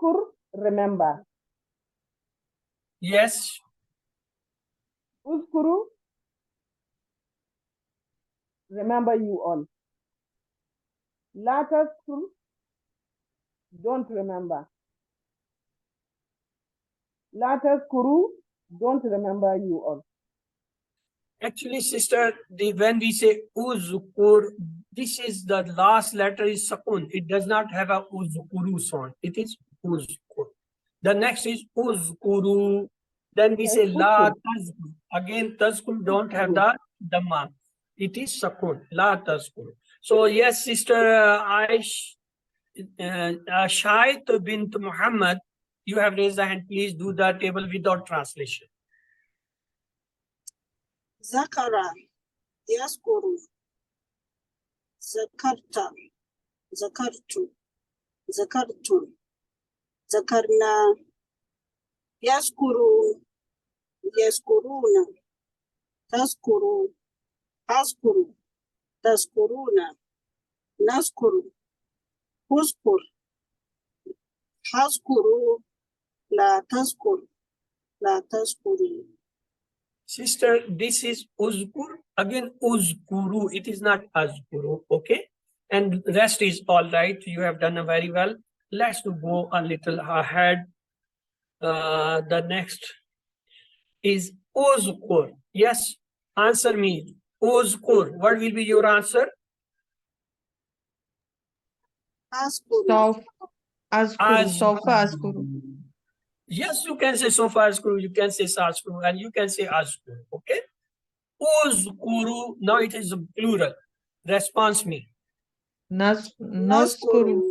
Uzkur, remember. Yes. Uzkuru, remember you all. La tazkur, don't remember. La tazkuru, don't remember you all. Actually, sister, when we say uzkur, this is the last letter is sakun. It does not have a uzkuru sound. It is uzkur. The next is uzkuru. Then we say la tazkur. Again, tazkur don't have the dhamma. It is sakun. La tazkur. So yes, sister Shait bint Muhammad, you have raised the hand. Please do the table without translation. Zakara, yaskuru, zakarta, zakartu, zakartu, zakarna, yaskuru, yaskuruna, taskuru, askuru, taskuruna, naskuru, huskur, haskuru, la taskur, la taskuru. Sister, this is uzkur. Again, uzkuru. It is not azkuru. Okay. And rest is all right. You have done very well. Let's go a little ahead. The next is uzkur. Yes. Answer me. Uzkur. What will be your answer? Askuru. Sofa askuru. Yes, you can say sofa askuru, you can say saskuru, and you can say askuru. Okay? Uzkuru. Now it is a plural. Response me. Naskuru.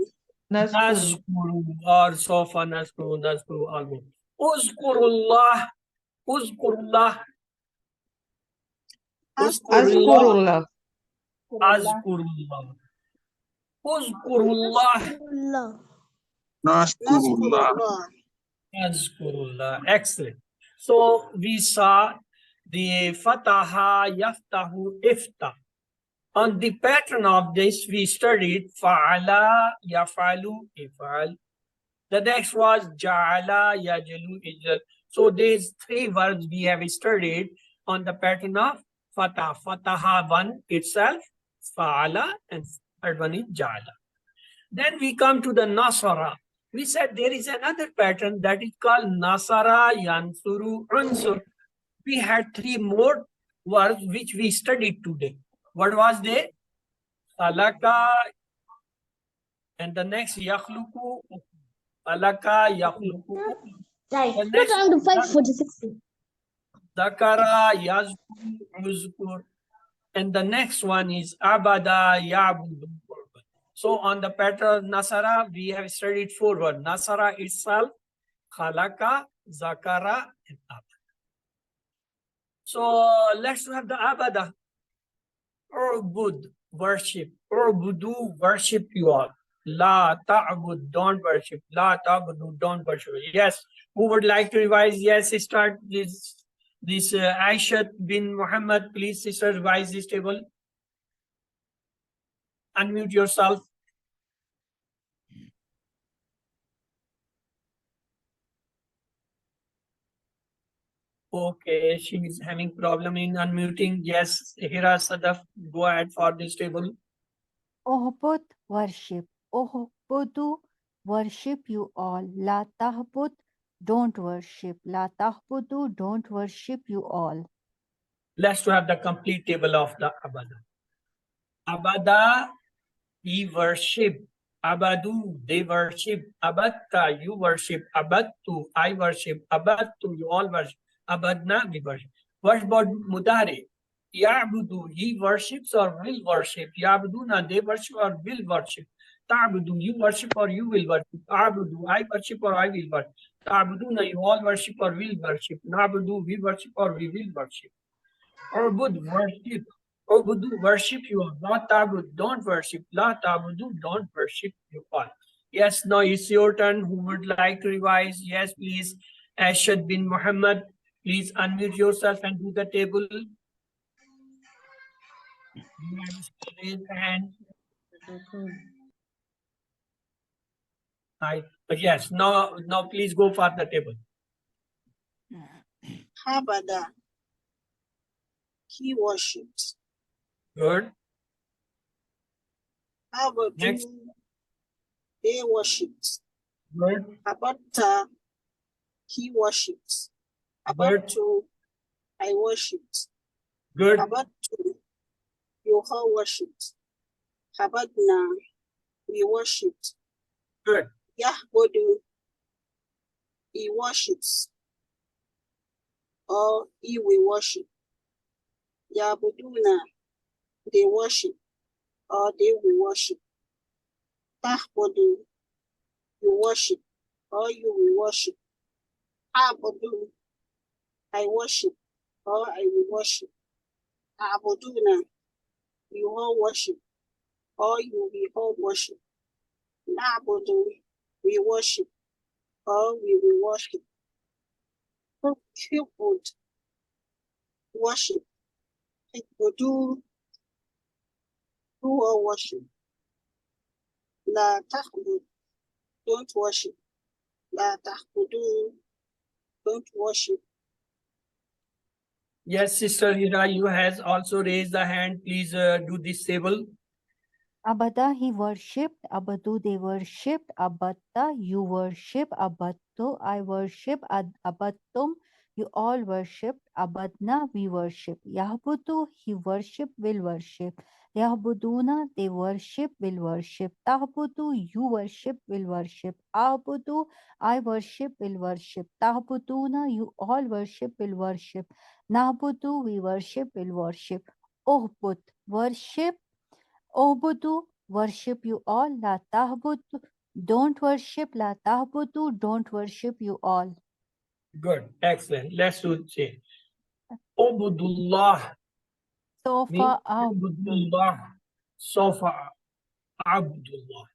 Naskuru or sofa naskuru, naskuru almost. Uzkurullah. Uzkurullah. Askurullah. Azkurullah. Uzkurullah. Naskurullah. Azkurullah. Excellent. So we saw the fataha, yaftahu, ifta. On the pattern of this, we studied fa'ala, yafalu, ifal. The next was ja'ala, yajalu, ijal. So these three verbs we have studied on the pattern of fatah. Fataha one itself, fa'ala, and third one is ja'ala. Then we come to the nasara. We said there is another pattern that is called nasara, yansuru, unsur. We had three more words which we studied today. What was they? Alaka, and the next yakhluku, alaka, yakhluku. Right. The next, Time to 5:46. zakara, yazkur, uzkur. And the next one is abada, yabudu. So on the pattern nasara, we have studied four words. Nasara itself, khalaka, zakara, and abada. So let's have the abada. Urbud, worship. Urbudu, worship you all. La ta'bud, don't worship. La ta'budu, don't worship. Yes. Who would like to revise? Yes, start this. Aisha bin Muhammad, please, sister, revise this table. Unmute yourself. Okay, she is having problem in unmuting. Yes, Hira Sadaf, go ahead for this table. Ohbut, worship. Ohbudu, worship you all. La tahbut, don't worship. La tahbudu, don't worship you all. Let's have the complete table of the abada. Abada, he worship. Abadu, they worship. Abatta, you worship. Abattu, I worship. Abattu, you all worship. Abadna, we worship. What about Mudare? Ya'budu, he worships or will worship. Ya'buduna, they worship or will worship. Ta'budu, you worship or you will worship. A'budu, I worship or I will worship. Ta'buduna, you all worship or will worship. Na'budu, we worship or we will worship. Urbud, worship. Ubudu, worship you all. La ta'bud, don't worship. La ta'budu, don't worship you all. Yes, now it's your turn. Who would like to revise? Yes, please. Ashad bin Muhammad, please unmute yourself and do the table. You have raised hand. Yes, now please go for the table. Habada. He worshipped. Good. Habadu. Next. They worshipped. Good. Habata. He worshipped. Good. Habatu. I worshipped. Good. Habatu. You all worshipped. Habadna. We worshipped. Good. Yahbodu. He worships. Or he will worship. Yabuduna. They worship. Or they will worship. Tahbodu. You worship. Or you will worship. Abodu. I worship. Or I will worship. Abuduna. You all worship. Or you will all worship. Nabodu. We worship. Or we will worship. Cupid. Worship. Hikbodu. Do all worship. La tahbud. Don't worship. La tahbudu. Don't worship. Yes, Sister Hira, you has also raised the hand. Please do this table. Abada he worshipped, Abadu they worshipped, Abatta you worship, Abattu I worship, Abattum you all worshipped, Abadna we worship, Yahbudu he worship will worship, Yahbuduna they worship will worship, Tahbudu you worship will worship, Abudu I worship will worship, Tahbuduna you all worship will worship, Nahbudu we worship will worship, Ohbud worship. Obudu, worship you all. La tahbudu, don't worship. La tahbudu, don't worship you all. Good. Excellent. Let's do it. Ubudullah. Sofa Ubudullah. Sofa Abdullah.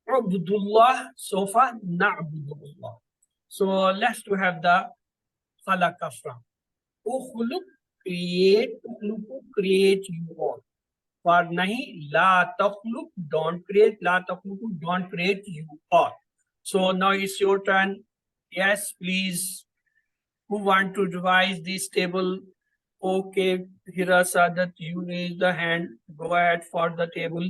Abdullah. Sofa Na'budullah. So let's to have the khalaqa from. Ukhluk, create. Ukhluku, create you all. For nahi, la takhluk, don't create. La takhluku, don't create you all. So now it's your turn. Yes, please. Who want to revise this table? Okay, Hira Sadat, you raise the hand. Go ahead for the table.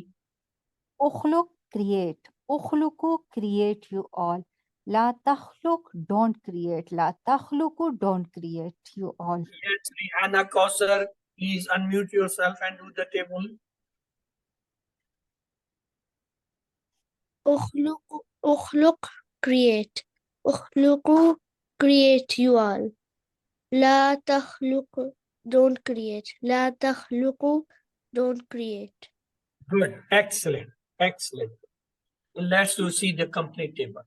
ukhluk, create. Ukhluku, create you all. La takhluk, don't create. La takhluku, don't create you all. Yes, Rihanna Kausar, please unmute yourself and do the table. أخلق create أخلق create you all لا تخلق don't create لا تخلق don't create Good, excellent, excellent. Let's to see the complete table.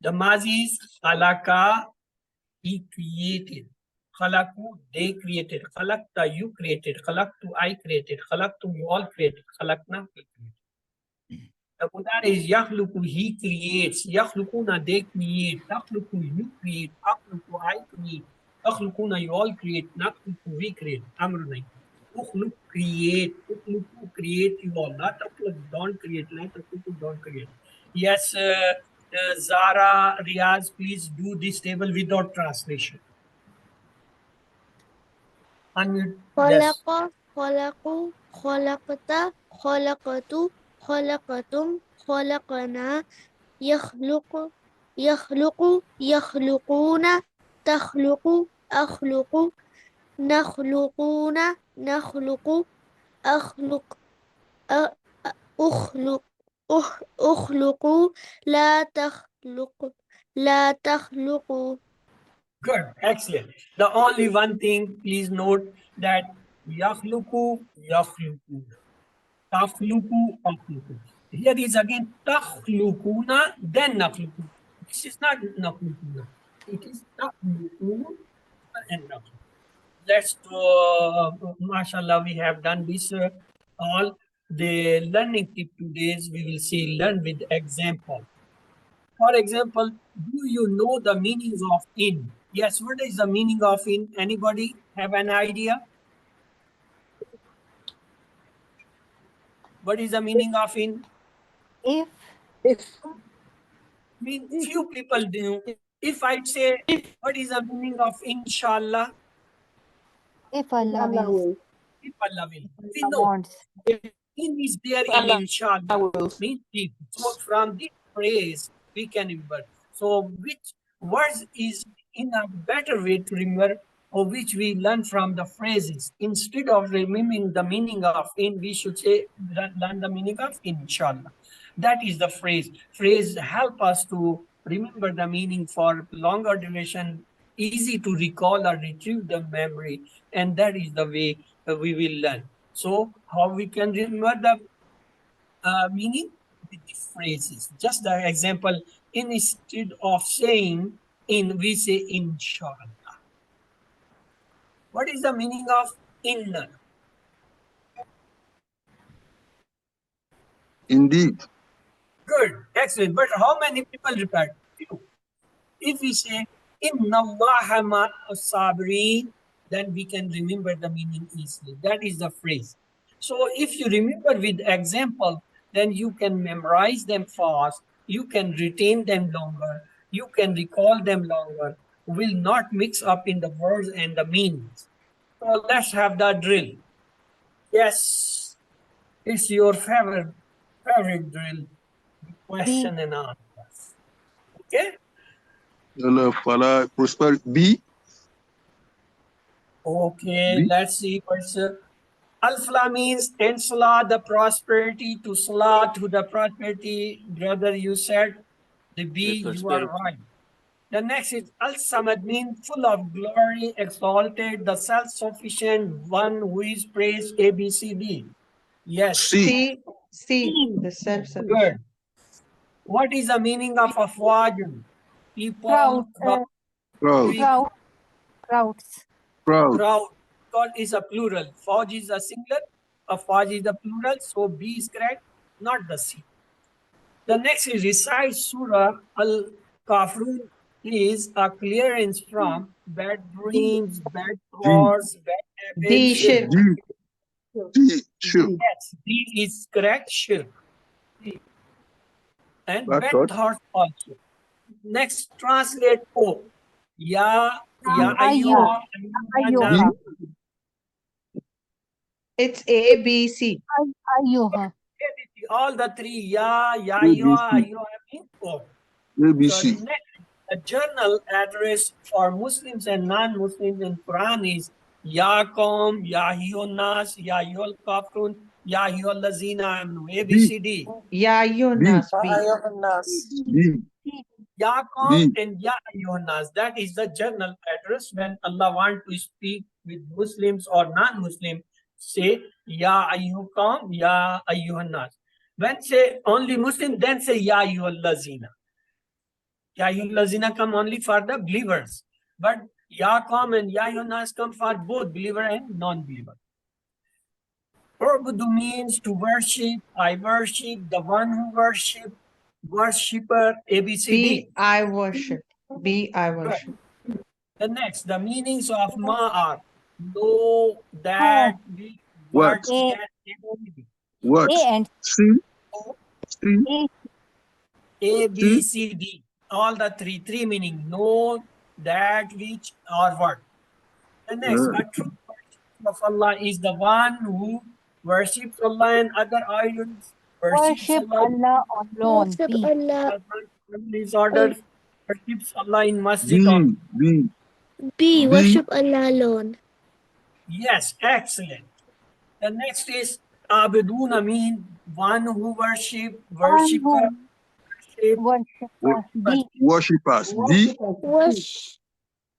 The Mazis, Khalaka, he created. Khalaku, they created. Khalakta, you created. Khalaktu, I created. Khalaktum, you all created. Khalakna, we created. The Mudar is Yakhluku, he creates. Yakhlukuna, they create. Takhluku, you create. Akhluku, I create. Akhlukuna, you all create. Nakhluku, we create. Amrunai. Ukhluk, create. Ukhluku, create you all. Not akhluk, don't create. Not akluku, don't create. Yes, Zara, Riaz, please do this table without translation. Unmute. Yes. خلق خلقوا خلقت خلقت خلقتم خلقنا يخلق يخلق يخلقون تخلق أخلق نخلقون نخلق أخلق أخلق أخلق لا تخلق لا تخلق Good, excellent. The only one thing, please note that yakhluku, yakhluku, takhluku, akhluku. Here is again takhlukuna, then nakhluku. This is not nakhlukuna. It is takhlukuna and nakhluku. Let's mashallah, we have done this all. The learning tip today's we will see learn with example. For example, do you know the meanings of in? Yes, what is the meaning of in? Anybody have an idea? What is the meaning of in? If If mean, few people do. If I say, what is the meaning of inshallah? If Allah Allah wills, will. If Allah will. We Allah know. wants. In is there in Allah inshallah. will. Means if. So from this phrase, we can remember. So which words is in a better way to remember, or which we learn from the phrases? Instead of remembering the meaning of in, we should say learn the meaning of inshallah. That is the phrase. Phrase help us to remember the meaning for longer duration, easy to recall or retrieve the memory, and that is the way we will learn. So how we can remember the meaning with the phrases? Just the example, instead of saying in, we say inshallah. What is the meaning of inna? Indeed. Good, excellent. But how many people replied? Few. If we say inna Allaha ma'as-sabirin, then we can remember the meaning easily. That is the phrase. So if you remember with example, then you can memorize them fast, you can retain them longer, you can recall them longer, will not mix up in the words and the meanings. So let's have the drill. Yes, it's your favorite drill, question and answers. Okay? Allah, Fala, prosper. B. Okay, B. let's see what's Al-Fala means and Salah, the prosperity, to Salah, to the prosperity. Brother, you said the B, you are right. The next is Al-Samad means full of glory, exalted, the self-sufficient one who is praised, A, B, C, D. Yes. C. C. The Good. self-sufficient. What is the meaning of Afwajun? People, Crowd, crowd, Crowd. crowd, crowds. Crowd. crowd. Crowd is a plural. Fauj is a singular. Afwaj is the plural. So B is correct, not the C. The next is recite Surah Al-Kafirun is a clearance from bad dreams, bad thoughts, bad D. habits. Shirk. D. D. Shirk. Yes, D is correct. Shirk. And Bad bad thoughts. thoughts also. Next, translate O. Ya Ayyuha. Ayyuha. It's A, B, C. Ayyuha. All the three, ya, ABC. you mean O. So ABC. next, the journal address for Muslims and non-Muslims in Quran is Ya Qawm, Ya Ayyuhan Nas, Ya Ayyuhal Kafirun, Ya Ayyuhal Lazina Amanu, ABCD. Ya Yunas, B. D. Ya Qawm D. and Ya Ayyuhan Nas. That is the journal address when Allah wants to speak with Muslims or non-Muslim. Say Ya Ayyuhal Qawm, Ya Ayyuhan Nas. When say only Muslim, then say Ya Ayyuhal Lazina. Ya Ayyuhal Lazina come only for the believers. But Ya Qawm and Ya Ayyuhan Nas come for both believer and non-believer. Urbudu means to worship. I worship, the one who worship, worshipper, ABCD. B, I worship. B, I worship. The next, the meanings of ma are know, that, be, What? that, ABCD. What? A and C. C. A. A, B, C, D. All the three meaning, know, that, which, or what. The next, a true worship of Allah is the one who worships Allah and other idols. Worship Allah alone. Worship B. Allah. His orders. Worships Allah in masjid. B. B. B. B. Worship Allah alone. Yes, excellent. The next is Abiduna mean one who worship, worshipper, worship, Worshippers. D. Worshippers. D.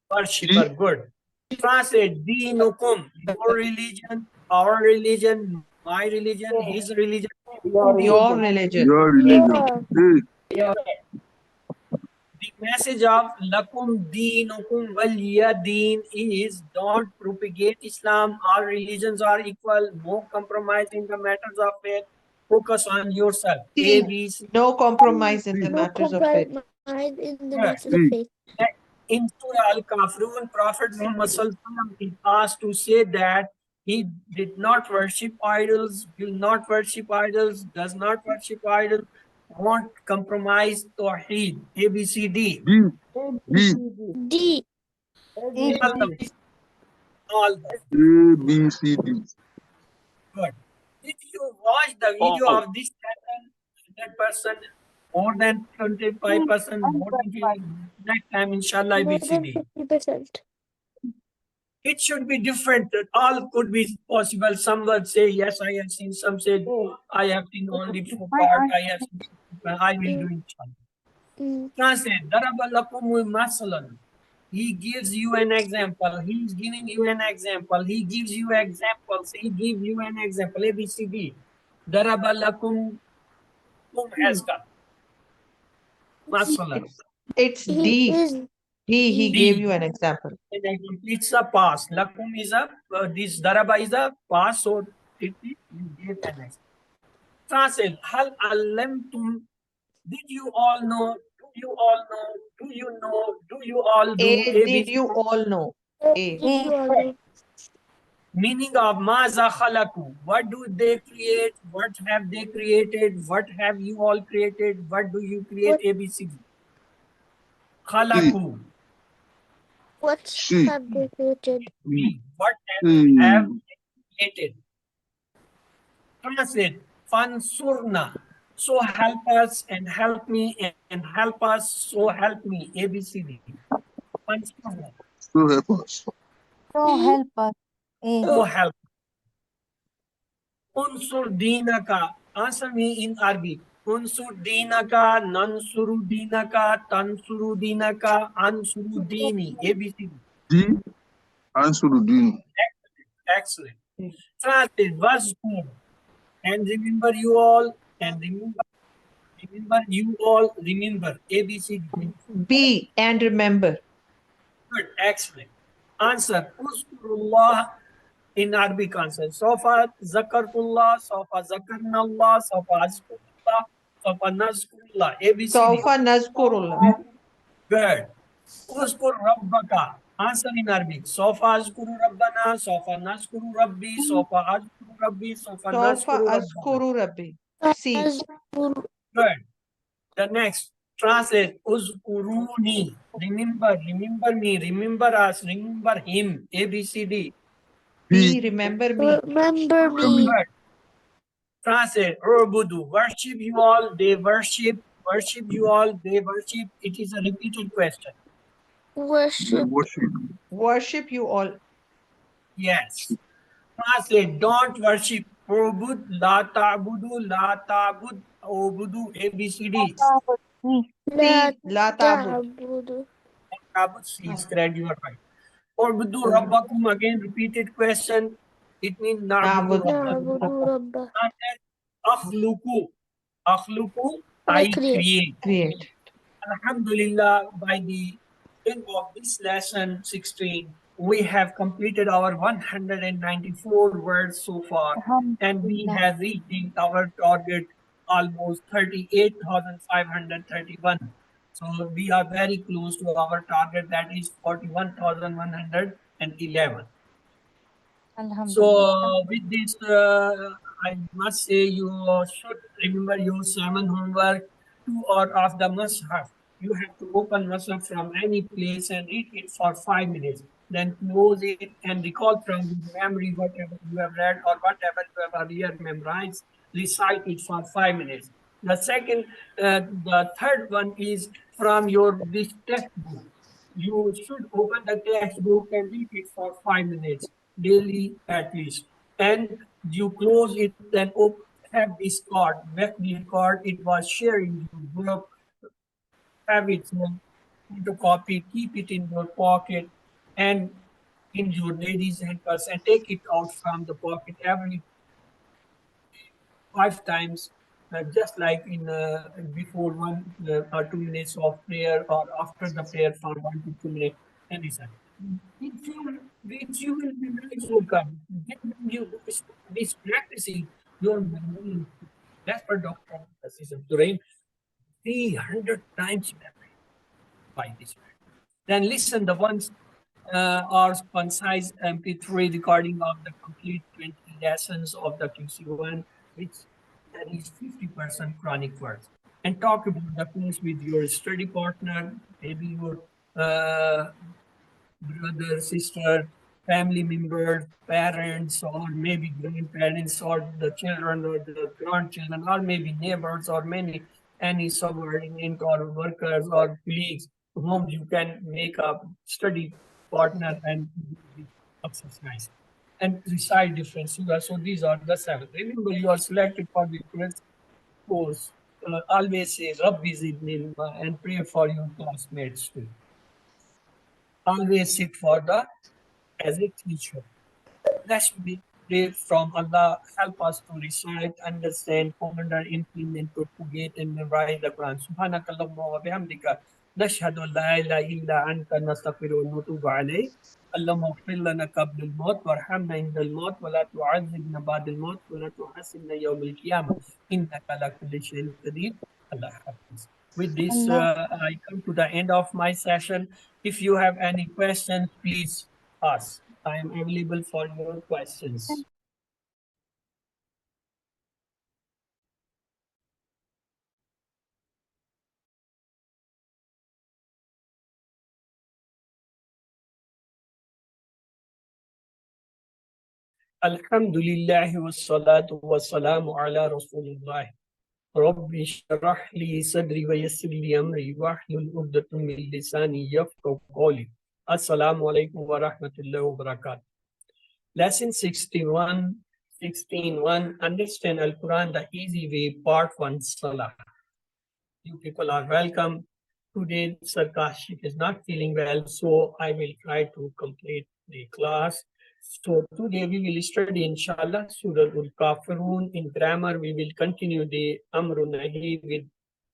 worshipper. Good. Translate Dinukum, your religion, our religion, my religion, his religion. Your religion. Your religion. Yeah. A. The message of Lakum Dinukum Waliya Deen is don't propagate Islam. All religions are equal. No compromise in the matters of faith. Focus on yourself. A, B, C. No compromise in the No matters of faith. compromise in the Yes. matters of faith. In Surah Al-Kafirun, Prophet Muhammad is asked to say that he did not worship idols, will not worship idols, does not worship idols. won't compromise Tawheed. ABCD. B, B, D. All the way. All the way. A, B, C, D. Good. If you watch the video Oh. of this person, more than 25%, more than 50%, next time, inshallah, More than ABCD. 50%. It should be different. All could be possible. Some would say, yes, I have seen. Some say, I have seen only four part. I have seen, I will do inshallah. Translate. Daraba lakumu masalan. He gives you an example. He is giving you an example. He gives you examples. He gives you an example. ABCD. Daraba lakum has got. Masalan. It's He D. is D, he D. gave you an example. It's a past. Lakum is a, this daraba is a past. So it you gave an example. Translate. Hal alamtum. Did you all know? Do you all know? Do you know? Do you all do? A, did ABC. you all know? Did A. you all know? Meaning of maza khalaku. What do they create? What have they created? What have you all created? What do you create? What- ABCD. Khalaku. What C. have they created? What C. have they created? Translate. Fansurna. So help us and help me and help us. So help me. ABCD. Fansurna. So help us. So help us. A. So help. Unsur dinaka. Answer me in Arabic. Unsur dinaka, nansuru dinaka, tansuru dinaka, ansuru dini. ABCD. D, Ansarudin. Excellent. Translate. Wazkur. And remember you all. And remember you all. Remember. ABCD. B, and remember. Good. Excellent. Answer. Uskurullah. In Arabic answer. Sofa zakarullah, sofa zakarnallah, sofa azkurullah, sofa nazkurullah. ABCD. Sawfa nazkurullah. Good. Uskur rabbaka. Answer in Arabic. Sofa azkuru rabbana, sofa nazkuru rabbi, sofa azkuru rabbi, sofa Sawfa nazkuru rabbana. azkuru rabbi. C. Azkur. Good. The next. Translate. Uzkuruni. Remember me. Remember us. Remember him. ABCD. B, remember me. Remember me. Good. Translate. Ubudu. Worship you all. They worship. Worship you all. They worship. It is a repeated question. Worship. Worship. Worship you all. Yes. Translate. Don't worship. Ubud. La ta'budu. La ta'bud. Ubudu. ABCD. La C, la tabud. ta'budu. Ta'bud. C is correct. You are right. Ubudu rabbakum. Again, repeated question. It means na'budu Na'budu rabbakum. Na'budu Rabba. Translate. Akhluku. Akhluku. I I create. create. Create. Alhamdulillah, by the end of this lesson 16, we have completed our 194 words so far, and we have reached our target almost 38,531. So we are very close to our target, that is 41,111. So with this, I must say you should remember your sermon homework 2 hours of the Mus'haf. You have to open Mus'haf from any place and read it for 5 minutes. Then close it and recall from your memory whatever you have read or whatever you have earlier memorized. Recite it for 5 minutes. The third one is from your this textbook. You should open the textbook and read it for 5 minutes daily at least. And you close it, then have this card. With the card, it was sharing your work. Have it photocopy, keep it in your pocket and in your ladies' handpurse and take it out from the pocket every 5 times, just like in before 1 or 2 minutes of prayer or after the prayer for 1 to 2 minutes, and decide. Which you will be very welcome. When you do this practicing, your memory, that's for Dr. Durain, 300 times memory by this way. Then listen, the ones are concise MP3 recording of the complete 20 lessons of the QC1, which that is 50% chronic words. And and talk about the course with your study partner, maybe your brother, sister, family members, parents, or maybe grandparents, or the children, or the grandchildren, or maybe neighbors, or any subordinate or workers or colleagues whom you can make a study partner and do the exercise and recite different surahs. So these are the 7. Remember, you are selected for the course. Always say Rabbi Zidni and pray for your classmates too. Always sit for the as a teacher. Let's pray from Allah. Help us to recite, understand, ponder, implement, propagate, and memorize the Quran. Subhanakallahumma wa bihamdika. نشهد أن لا إله إلا أنت نستغفرك ونتوب عليك. اللهم اغفر لنا قبل الموت وارحمنا عند الموت ولا تعذبنا بعد الموت ولا تحاسبنا يوم القيامة إنك على كل شيء قدير. Allah Hafiz. With this, Allah. I come to the end of my session. If you have any questions, please ask. I am available for your questions. Alhamdulillah wassalatu wassalamu ala Rasulullah. Rabbi shrah li sadri wa yassir li amri wahlul 'uqdatam min lisani yafqahu qawli. Assalamu alaikum wa rahmatullahi wa barakatuh. Lesson 61, 16:1. Understand Al-Quran the easy way, part 1, Salah. You people are welcome. Today, Sir Kashif is not feeling well, so I will try to complete the class. So today we will study, inshallah, Surah Al-Kafirun. In grammar, we will continue the Amrun Nahi with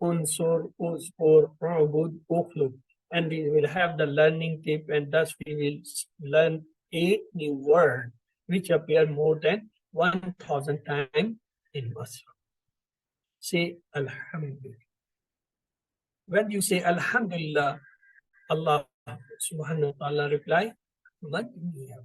Unsur, Uskur, Ubud, Ukhlub. And we will have the learning tip, and thus we will learn 8 new words which appear more than 1,000 times in Masra. Say Alhamdulillah. When you say Alhamdulillah, Allah subhanahu wa ta'ala reply, Madniya.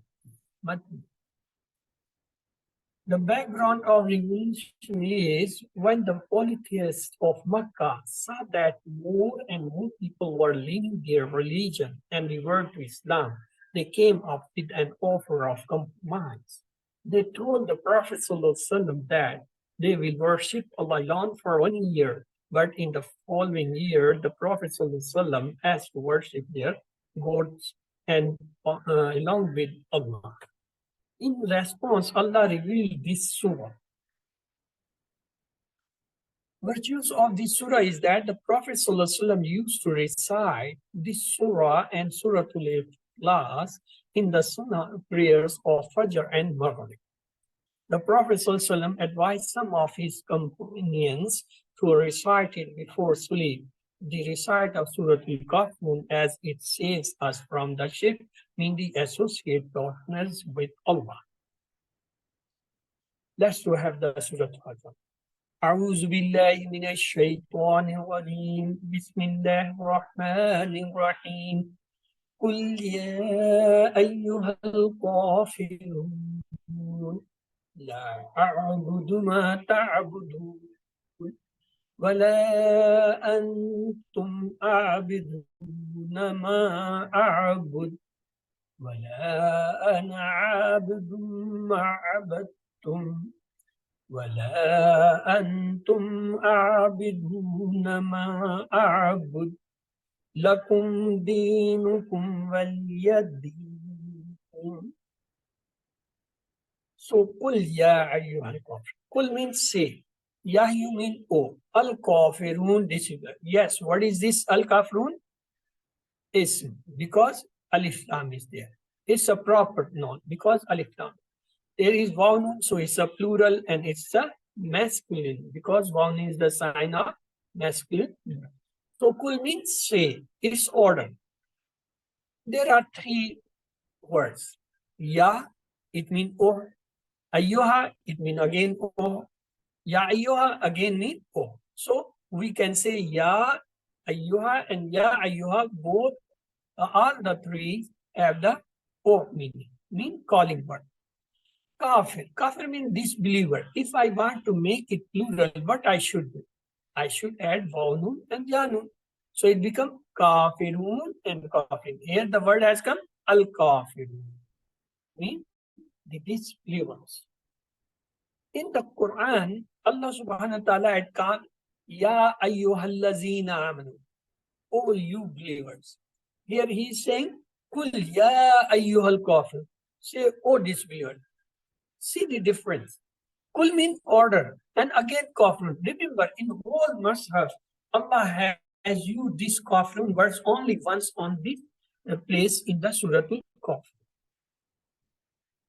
The background of revolution is when the polytheists of Makkah saw that more and more people were leaving their religion and revert to Islam, they came up with an offer of compromise. They told the Prophet ﷺ that they will worship Allah alone for 1 year, but in the following year, the Prophet ﷺ asked to worship their gods and along with Allah. In response, Allah revealed this surah. Virtues of this surah is that the Prophet ﷺ used to recite this surah and Suratul Ikhlas in the Sunnah prayers of Fajr and Maghrib. The Prophet ﷺ advised some of his companions to recite it before sleep. The recite of Surah Al-Kafirun, as it saves us from the shirk, meaning the associate partners with Allah. Let's have the Surah Al-Fajr. أعوذ بالله من الشيطان الرجيم بسم الله الرحمن الرحيم قل يا أيها الكافرون لا أعبد ما تعبدون ولا أنتم عابدون ما أعبد ولا أنا عابد ما عبدتم ولا أنتم عابدون ما أعبد لكم دينكم ولي دين. So, Qul ya ayyuhal kafir. Qul means say. Ya you mean oh. Al kafirun, this is yes. What is this al kafirun? Is because alif lam is there. It's a proper noun because alif lam. There is vaun, so it's a plural and it's a masculine because vaun is the sign of masculine. So Qul means say. It's order. There are 3 words. Ya, it means oh. Ayyuha, it means again oh. Ya ayyuha again means oh. So we can say ya ayyuha and ya ayyuha both, all the 3 have the oh meaning, mean calling word. Kafir. Kafir means disbeliever. If I want to make it plural, what I should do? I should add Vaunun and Yanun. So it becomes Kafirun and Kafir. Here the word has come Al-Kafirun, mean the disbelievers. In the Quran, Allah subhanahu wa ta'ala had called Ya ayyuhallazina amanu, all you believers. Here he is saying, Kul ya ayyuhal kafir. Say, oh disbeliever. See the difference. Kul means order. And again kafir. Remember, in whole Mashaf, Allah has used this kafir verse only once on this place in the Surah Al-Kafir.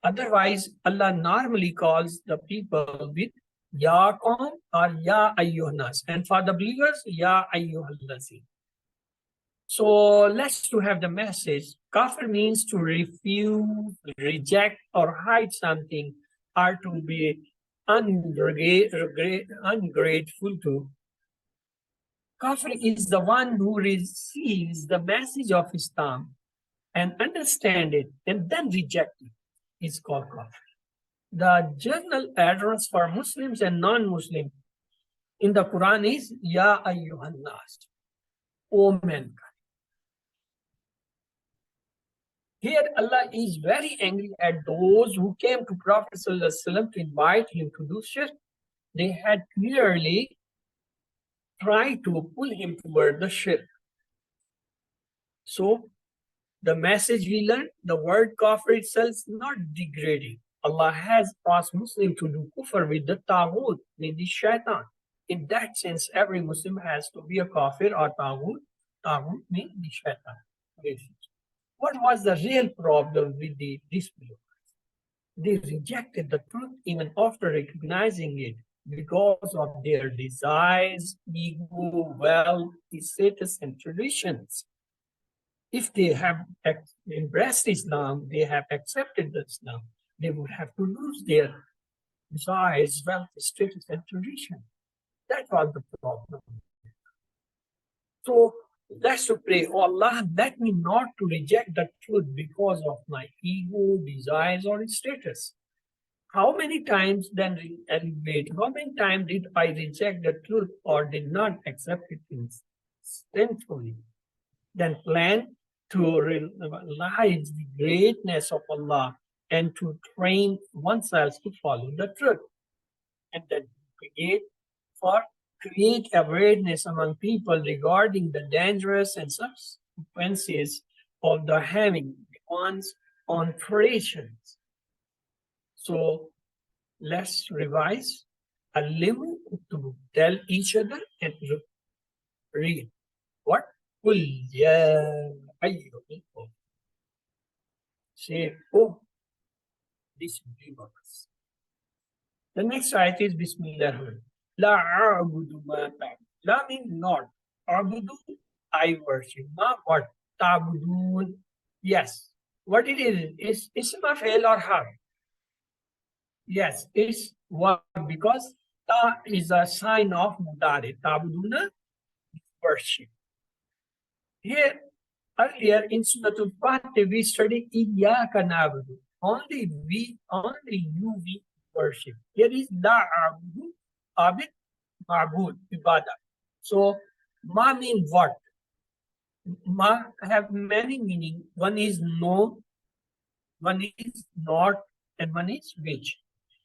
Otherwise, Allah normally calls the people with Ya Qawm or Ya Ayyuhannas. And for the believers, Ya Ayyuhallazin. So let's to have the message. Kafir means to refuse, reject, or hide something, or to be ungrateful to. Kafir is the one who receives the message of Islam and understand it and then reject it. Is called kafir. The general address for Muslims and non-Muslims in the Quran is Ya Ayyuhan Nas, O mankind. Here Allah is very angry at those who came to Prophet ﷺ to invite him to do shirk. They had clearly tried to pull him toward the shirk. So the message we learned, the word kafir itself is not degrading. Allah has asked Muslims to do kufr with the taghut, with the shaitan. In that sense, every Muslim has to be a kafir or taghut. Taghut means the shaitan. What was the real problem with the disbelievers? They rejected the truth even after recognizing it because of their desires, ego, wealth, status, and traditions. If they have embraced Islam, they have accepted Islam, they would have to lose their desires, wealth, status, and tradition. That was the problem. So let's to pray, oh Allah, let me not to reject the truth because of my ego, desires, or status. How many times then elevate? How many times did I reject the truth or did not accept it instantly? Then plan to realize the greatness of Allah and to train oneself to follow the truth. And then create awareness among people regarding the dangerous and consequences of the having one's own traditions. So let's revise. Alimu to tell each other and read. What? Kul ya ayyuhal. Say, oh, disbelievers. The next ayat is Bismillah. La a'budu ma ta'budun. La means not. A'budu, I worship. Ma what? Ta'budun. Yes. What it is ism of fail or harf. Yes, it's what, because ta is a sign of mudari. Ta'buduna, worship. Here, earlier in Surah Al-Fatih, we studied Iyyaka na'budu. Only you we worship. Here is la a'budu, abid, ma'bud, ibadah. So, ma means what? Ma have many meaning. One is no, one is not, and one is which.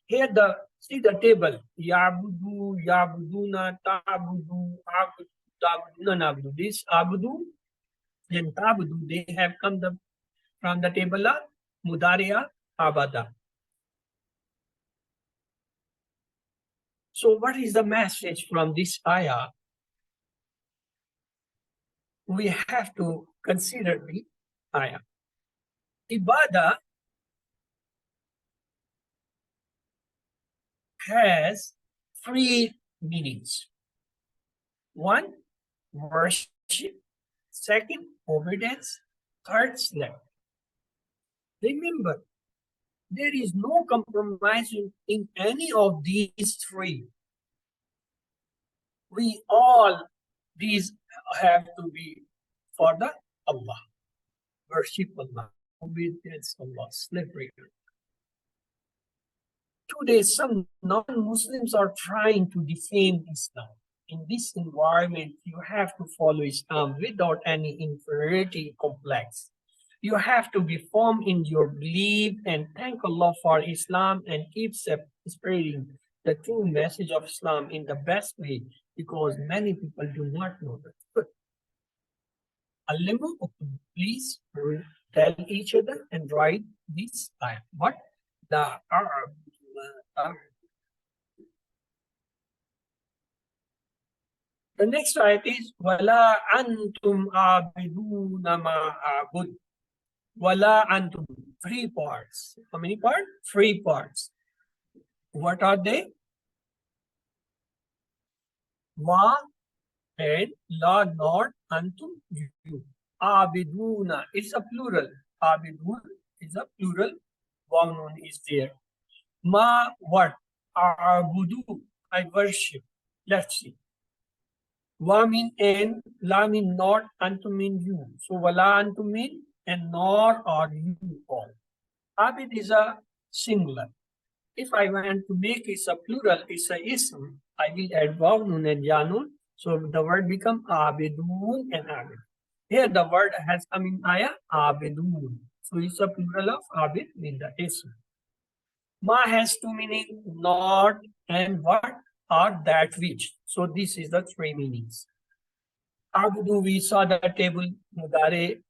Here see the table. Yabudu, yabuduna, tabudu, abudu, tabuduna, nabudu. This abudu and tabudu, they have come from the table of Mudariya Abada. So what is the message from this ayah? We have to consider the ayah. Ibadah has three meanings. One, worship. Second, obedience. Third, slave. Remember, there is no compromise in any of these three. These have to be for the Allah. Worship Allah, obedience Allah, slavery. Today, some non-Muslims are trying to defame Islam. in this environment, you have to follow Islam without any inferiority complex. You have to be firm in your belief and thank Allah for Islam and keep spreading the true message of Islam in the best way because many people do not know that. Good. Please tell each other and write this ayah. What? The The next ayat is Wala antum abiduna ma abud. Wala antum. 3 parts. How many parts? 3 parts. What are they? Ma and la, not antum, you. Abiduna is a plural. Abidun is a plural. Wawnun is there. Ma, what? Abudu, I worship. Let's see. Wa mean and, la mean not, antum mean you. So wala antum mean and nor are you all. Abid is a singular. If I want to make it a plural, it's a ism, I will add waw, nun and yanun. So the word become abidun and abid. Here the word has come in ayah, abidun. So it's a plural of abid with the ism. Ma has 2 meaning, not and what or that which. So this is the 3 meanings. Abudu, we saw the table, mudare,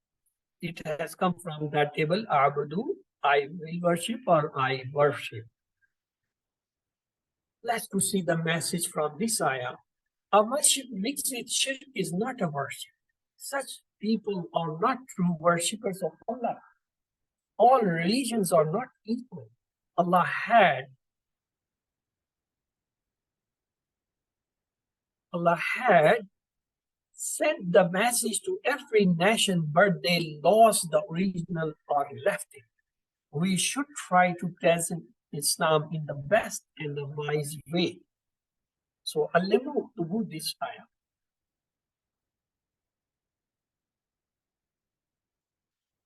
it has come from that table, abudu, I will worship or I worship. Let's to see the message from this ayah. A worship mixed with shirk is not a worship. Such people are not true worshippers of Allah. All religions are not equal. Allah had sent the message to every nation, but they lost the original or left it. We should try to present Islam in the best and the wise way. So, Alimu to do this ayah.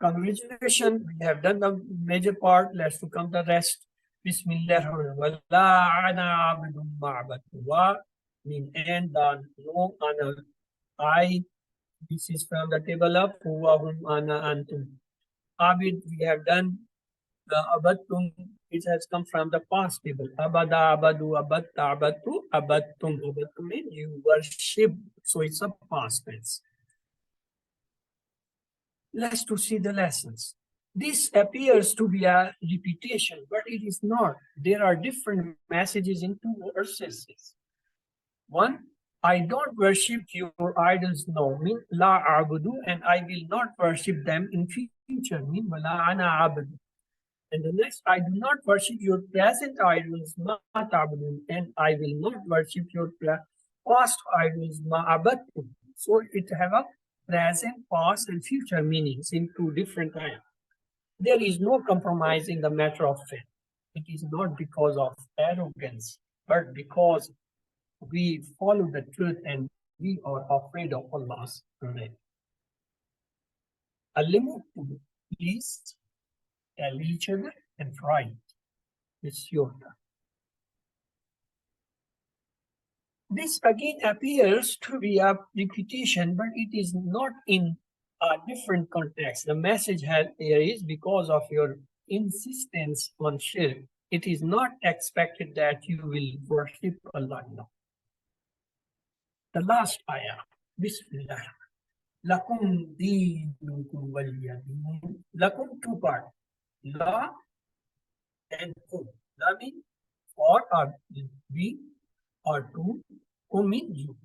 Congratulations, we have done the major part. Let's to come the rest. Bismillah. Mean and done. No honor. I. This is from the table of Huwa ana antum. Abid, we have done the abattum. It has come from the past table. Abada, abadu, abatta, abattu, abattum. Abattum means you worship. So it's a past tense. Let's to see the lessons. This appears to be a repetition, but it is not. There are different messages in 2 verses. 1, I don't worship your idols now, mean la abudu, and I will not worship them in future, mean wala ana abudu. And the next, I do not worship your present idols, ma ta'budun, and I will not worship your past idols, ma abattu. So it have a present, past, and future meanings in 2 different ayahs. There is no compromise in the matter of faith. It is not because of arrogance, but because we follow the truth and we are afraid of Allah's wrath. Alimu, please tell each other and write. It's your turn. This again appears to be a repetition, but it is not in a different context. The message here is because of your insistence on shirk. It is not expected that you will worship Allah now. The last ayah, Bismillah. Lakum dinukum waliyadin. Lakum 2 parts. La and kum. La means for or we or to. Kum means you.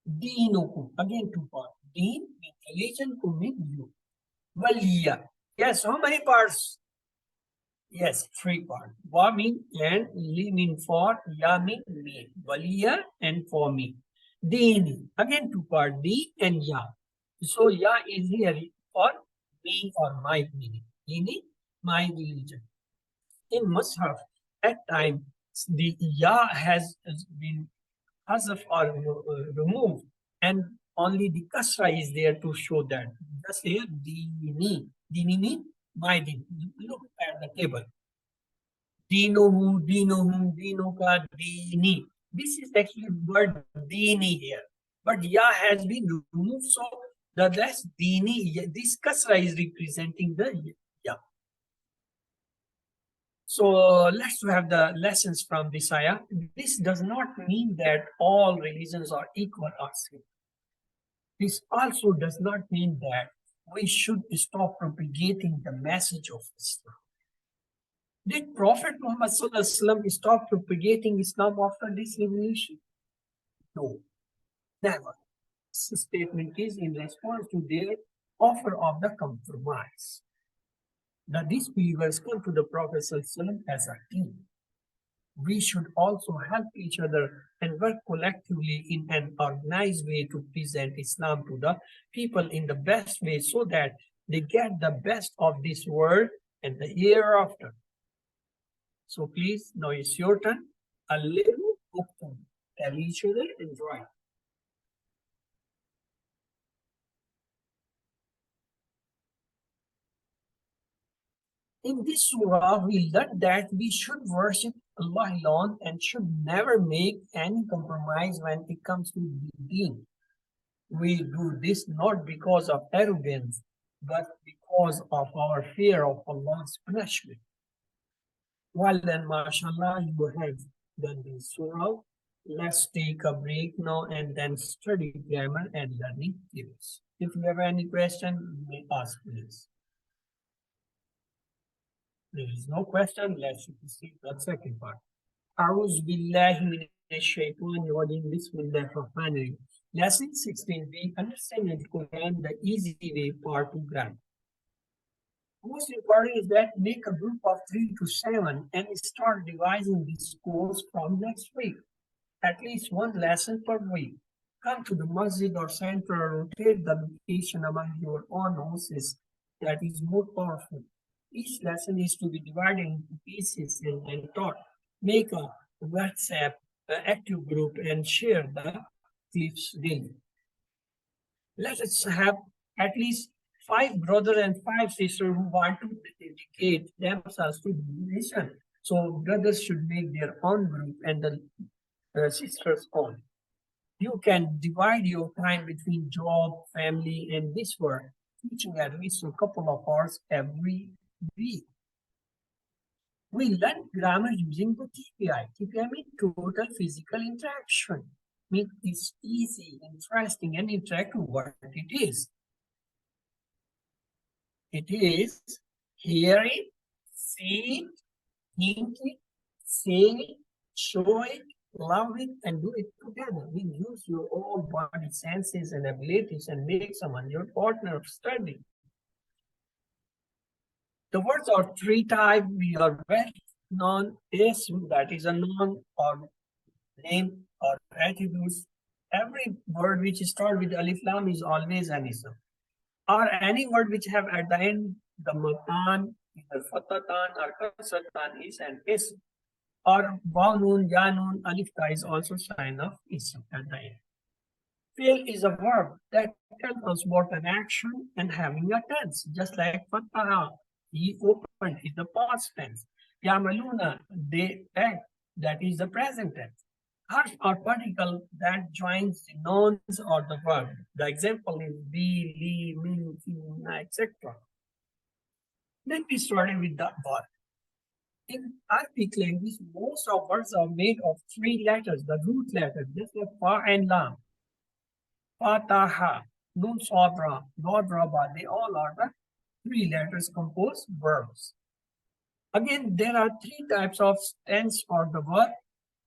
Dinukum. Again 2 parts. Deen means religion. Kum means you. Waliya. Yes, how many parts? Yes, 3 parts. Wa mean and, li mean for, ya mean me. Waliya and for me. Dini. Again 2 parts. Di and ya. So ya is here for me or my meaning. Dini, my religion. In Mus'haf, at times the ya has been hazaf or removed, and only the kasra is there to show that. Just here, dini. Dini means my deen. Look at the table. Dinohu, dinohum, dinoka, dini. This is actually word dini here. But ya has been removed, so the less dini, this kasra is representing the ya. So let's have the lessons from this ayah. This does not mean that all religions are equal or same. This also does not mean that we should stop propagating the message of Islam. Did Prophet Muhammad stop propagating Islam after this revolution? No, never. This statement is in response to their offer of the compromise. The disbelievers come to the Prophet ﷺ as a team. We should also help each other and work collectively in an organized way to present Islam to the people in the best way so that they get the best of this world and the hereafter. So please, now it's your turn. A little open. Tell each other and enjoy. In this surah, we learn that we should worship Allah alone and should never make any compromise when it comes to deen. We do this not because of arrogance, but because of our fear of Allah's punishment. Well then, mashallah, you have done this surah. Let's take a break now and then study grammar and learning tips. If you have any question, you may ask, please. There is no question. Let's proceed to the second part. أعوذ بالله من الشيطان الرجيم بسم الله الرحمن الرحيم. Lesson 16b. Understanding the Quran the easy way, part 2 grammar. Most important is that make a group of 3 to 7 and start revising this course from next week. At least one lesson per week. Come to the masjid or center or rotate the location among your own houses. That is more powerful. Each lesson is to be divided into pieces and taught. Make a WhatsApp active group and share the clips daily. Let us have at least 5 brothers and 5 sisters who want to dedicate themselves to the mission. So brothers should make their own group and the sisters own. You can divide your time between job, family, and this work, teaching at least a couple of hours every week. We learn grammar using the TPI. TPI means total physical interaction. Make this easy, interesting, and interactive what it is. It is hear it, see it, think it, say it, show it, love it, and do it together. We use your own body senses and abilities and make someone your partner of study. The words are 3 types. We are well known is that is a noun or name or attributes. Every word which starts with alif lam is always an ism. Or any word which have at the end the matan, either fatatan or kasratan is an ism. Or waw noon, ya noon, alif ta is also sign of ism at the end. Fail is a verb that tells us about an action and having a tense, just like fataha, he opened is the past tense. Yamaluna, they act, that is the present tense. Harf or particle that joins the nouns or the verb. The example is be, li, min, fi, etc. Then we started with the verb. In Arabic language, most of words are made of 3 letters, the root letters, just like fa and lam. Fataha, nun sabra, dod raba, they all are the 3 letters composed verbs. Again, there are 3 types of tense for the verb.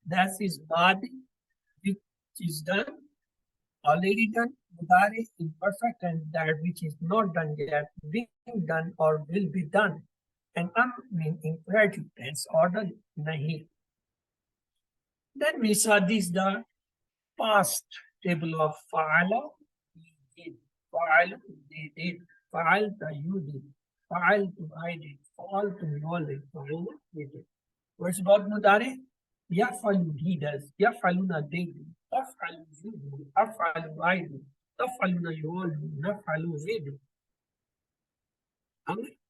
That is madi, which is done, already done, mudari, imperfect, and that which is not done yet, being done or will be done. And mean imperative tense or the nahi. Then we saw this the past table of fa'ala, he did, fa'ala, they did, fa'alta, you did, fa'altu, I did, fa'altu, you all did, fa'ala, we did. What's about mudari? Yaf'alu, he does, yaf'aluna, they do, taf'alu, you do, af'alu, I do, taf'aluna, you all do, naf'alu, we do.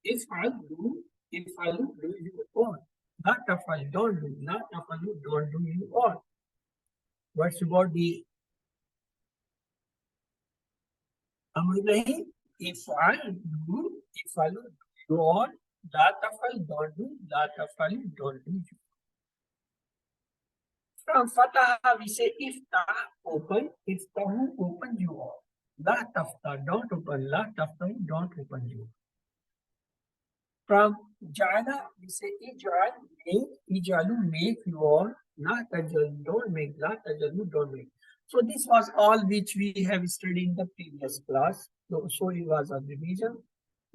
If'alu, do you all. Not taf'al, don't do, not taf'alu, don't do you all. What's about the amr nahi? If'al, do, if'alu, do on, la taf'al, don't do, la taf'al, don't do. From fataha, we say iftah, open, iftahu, open you all. La taftah, don't open, la taftahu, don't open you. From ja'ala, we say ij'al, make, ij'alu, make you all. La tajal, don't make, la tajalu, don't make. So this was all which we have studied in the previous class. So it was a revision.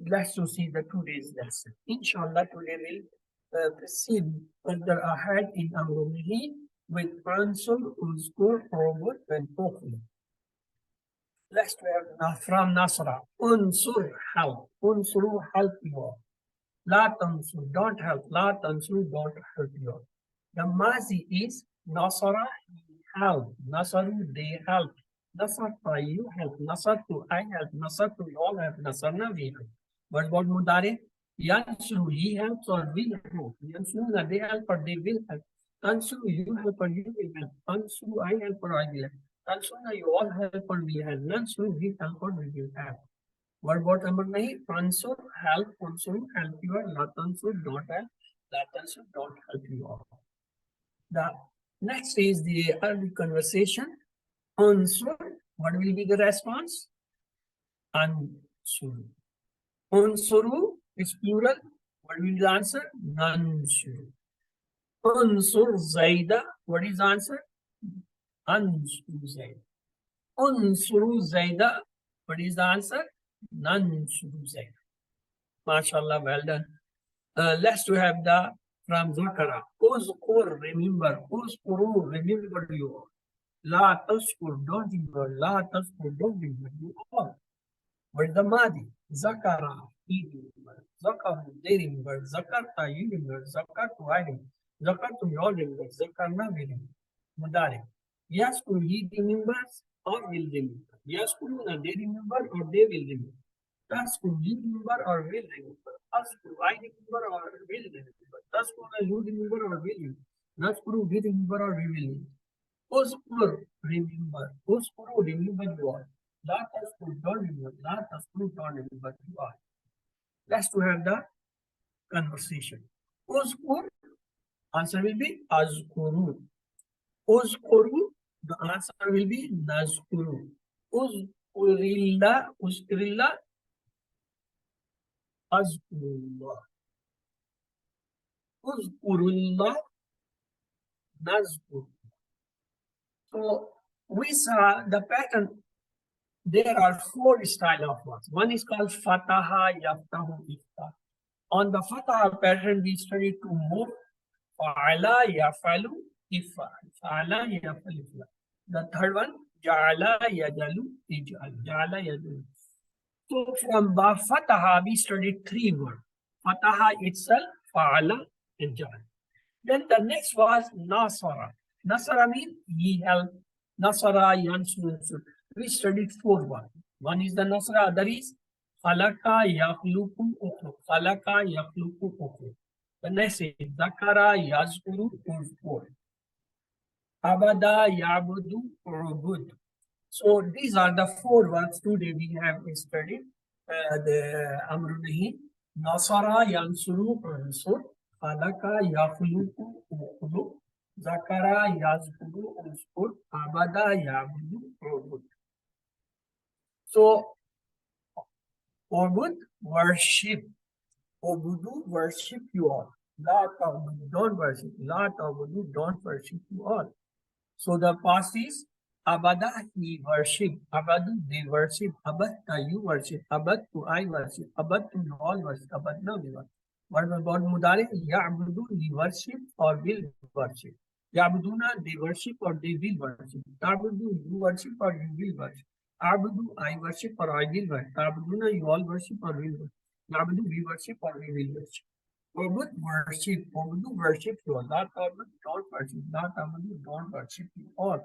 Let's to see the today's lesson. Inshallah, today we'll proceed further ahead in Amrumihi with answer, uzkur, robot, and hopefully. Let's have now from Nasra. Unsur, help. Unsuru, help you all. La tansur, don't help. La tansur, don't help you all. The mazi is Nasara, help. Nasaru, they help. Nasarta, you help. Nasartu, I help. Nasartu, you all help. Nasarna, we help. What about Mudare? Yansuru, he helps or will help. Yansuruna, they help or they will help. Tansuru, you help or you will help. Tansuru, I help or I will help. Tansuna, you all help or we help. Nansuru, we help or we will help. What about Amr Nahi? Tansur, help. Tansuru, help you all. La tansur, don't help. La tansur, don't help you all. The next is the early conversation. Unsur, what will be the response? Ansuru. Unsuru is plural. What will be the answer? Nansuru. Unsur Zaida, what is the answer? Ansuru Zaida. Unsuru Zaida, what is the answer? Nansuru Zaida. MashaAllah, well done. Let's to have the from Zakara. Uzkur, remember. Uzkuru, remember you. La tashkur, don't remember. La tashkur, don't remember you all. What is the Madi? Zakara, he remember. Zakaru, they remember. Zakarta, you remember. Zakartu, I remember. Zakartu, you all remember. Zakarna, we remember. Mudare. Yaskuru, he remembers or will remember. Yaskuruna, they remember or they will remember. Taskuru, you remember or will remember. Askuru, I remember or will remember. Taskuru, you remember or will remember. Naskuru, we remember or we will remember. Uskur, remember. Uskuru, remember you all. La taskuru, don't remember. La taskuru, don't remember you all. Let's to have the conversation. Uskur, answer will be azkuru. Uskuru, the answer will be nazkuru. Uskurilla, uskurilla, azkurullah. Uzkurullah, nazkur. So we saw the pattern. There are four styles of words. One is called Fataha, Yaftahu, Iftah. On the Fataha pattern, we studied two more. Fa'ala, Yafalu, If'al. Fa'ala, Yafalu, If'al. The third one, Ja'ala, Yajalu, Ij'al. Ja'ala, Yajalu. So from Fataha, we studied three words. Fataha itself, Fa'ala, and Ja'al. Then the next was Nasara. Nasara means he helped. Nasara, Yansur. We studied four words. One is the Nasara, other is Khalaka, Yakhluku, Ukhlu. Khalaka, Yakhluku, Ukhlu. The next is Zakara, Yazkuru, Uzkur. Abada, Yabudu, Urubud. So these are the four words today we have studied. The Amrunahi, Nasara, Yansuru, Unsur. Khalaka, Yakhluku, Ukhlu. Zakara, Yazkuru, Uzkur. Abada, Yabudu, Urubud. So, Obud, worship. Obudu, worship you all. La ta'budu, don't worship. La ta'budu, don't worship you all. So the past is Abada, he worship. Abadu, they worship. Abatta, you worship. Abattu, I worship. Abattu, you all worship. Abatna, we worship. What about Mudare? Ya'budu, we worship or will worship. Ya'buduna, they worship or they will worship. Ta'budu, you worship or you will worship. Abudu, I worship or I will worship. Abuduna, you all worship or will worship. Abudu, we worship or we will worship. Obud, worship. Obudu, worship you all. Not Abud, don't worship. Not Abudu, don't worship you all.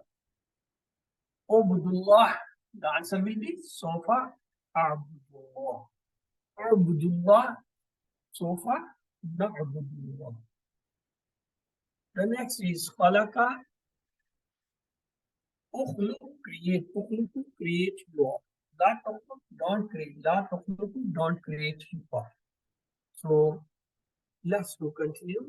Obudullah, the answer will be so far. Abudullah. Abudullah, so far. Na'budullah. The next is Khalaka. Create. Create you all. La takhluq, don't create. La takhluq, don't create you all. So let's continue.